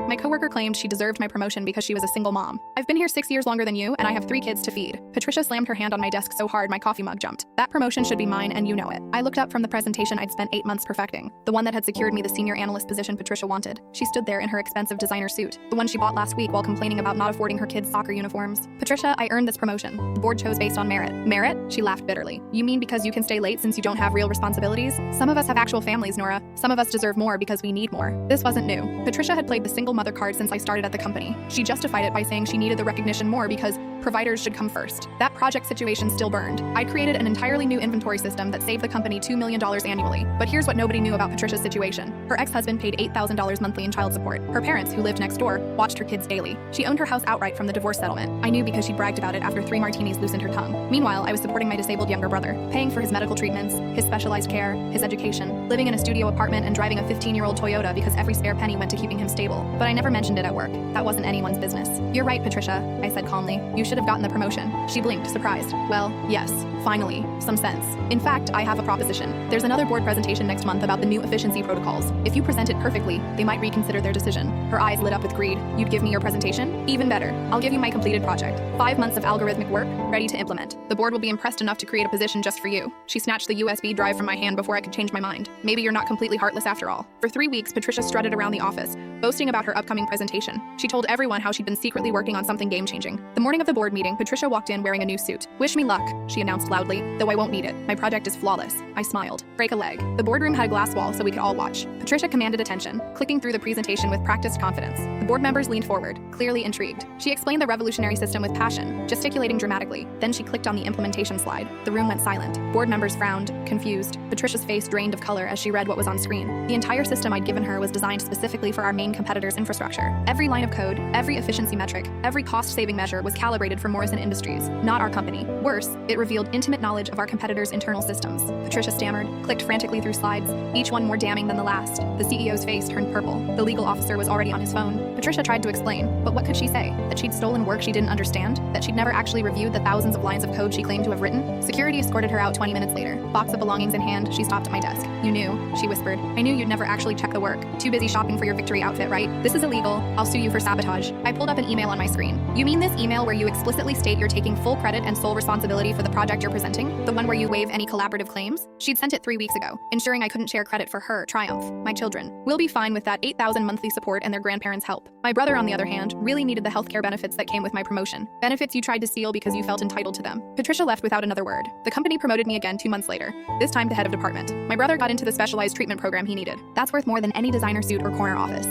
My coworker claimed she deserved my promotion because she was a single mom. I've been here 6 years longer than you, and I have 3 kids to feed. Patricia slammed her hand on my desk so hard my coffee mug jumped. That promotion should be mine, and you know it. I looked up from the presentation I'd spent 8 months perfecting, the one that had secured me the senior analyst position Patricia wanted. She stood there in her expensive designer suit, the one she bought last week while complaining about not affording her kids' soccer uniforms. Patricia, I earned this promotion. The board chose based on merit. Merit? She laughed bitterly. You mean because you can stay late since you don't have real responsibilities? Some of us have actual families, Nora. Some of us deserve more because we need more. This wasn't new. Patricia had played the single mother card since I started at the company. She justified it by saying she needed the recognition more because providers should come first. That project situation still burned. I created an entirely new inventory system that saved the company $2 million annually. But here's what nobody knew about Patricia's situation. Her ex-husband paid $8,000 monthly in child support. Her parents, who lived next door, watched her kids daily. She owned her house outright from the divorce settlement. I knew because she bragged about it after 3 martinis loosened her tongue. Meanwhile, I was supporting my disabled younger brother, paying for his medical treatments, his specialized care, his education, living in a studio apartment and driving a 15-year-old Toyota because every spare penny went to keeping him stable. But I never mentioned it at work. That wasn't anyone's business. You're right, Patricia, I said calmly. You should have gotten the promotion. She blinked, surprised. Well, yes, finally, some sense. In fact, I have a proposition. There's another board presentation next month about the new efficiency protocols. If you present it perfectly, they might reconsider their decision. Her eyes lit up with greed. You'd give me your presentation? Even better. I'll give you my completed project. 5 months of algorithmic work, ready to implement. The board will be impressed enough to create a position just for you. She snatched the USB drive from my hand before I could change my mind. Maybe you're not completely heartless after all. For 3 weeks, Patricia strutted around the office, boasting about her upcoming presentation. She told everyone how she'd been secretly working on something game-changing. The morning of the board meeting, Patricia walked in wearing a new suit. Wish me luck, she announced loudly, though I won't need it. My project is flawless. I smiled. Break a leg. The boardroom had a glass wall so we could all watch. Patricia commanded attention, clicking through the presentation with practiced confidence. The board members leaned forward, clearly intrigued. She explained the revolutionary system with passion, gesticulating dramatically. Then she clicked on the implementation slide. The room went silent. Board members frowned, confused. Patricia's face drained of color as she read what was on screen. The entire system I'd given her was designed specifically for our main competitor's infrastructure. Every line of code, every efficiency metric, every cost-saving measure was calibrated for Morrison Industries, not our company. Worse, it revealed intimate knowledge of our competitor's internal systems. Patricia stammered, clicked frantically through slides, each one more damning than the last. The CEO's face turned purple. The legal officer was already on his phone. Patricia tried to explain, but what could she say? That she'd stolen work she didn't understand? That she'd never actually reviewed the thousands of lines of code she claimed to have written? Security escorted her out 20 minutes later. Box of belongings in hand, she stopped at my desk. You knew, she whispered. I knew you'd never actually check the work. Too busy shopping for your victory outfit, right? This is illegal. I'll sue you for sabotage. I pulled up an email on my screen. You mean this email where you explicitly state you're taking full credit and sole responsibility for the project you're presenting? The one where you waive any collaborative claims? She'd sent it 3 weeks ago, ensuring I couldn't share credit for her triumph. My children. We'll be fine with that $8,000 monthly support and their grandparents' help. My brother, on the other hand, really needed the healthcare benefits that came with my promotion. Benefits you tried to steal because you felt entitled to them. Patricia left without another word. The company promoted me again 2 months later, this time to head of department. My brother got into the specialized treatment program he needed. That's worth more than any designer suit or corner office.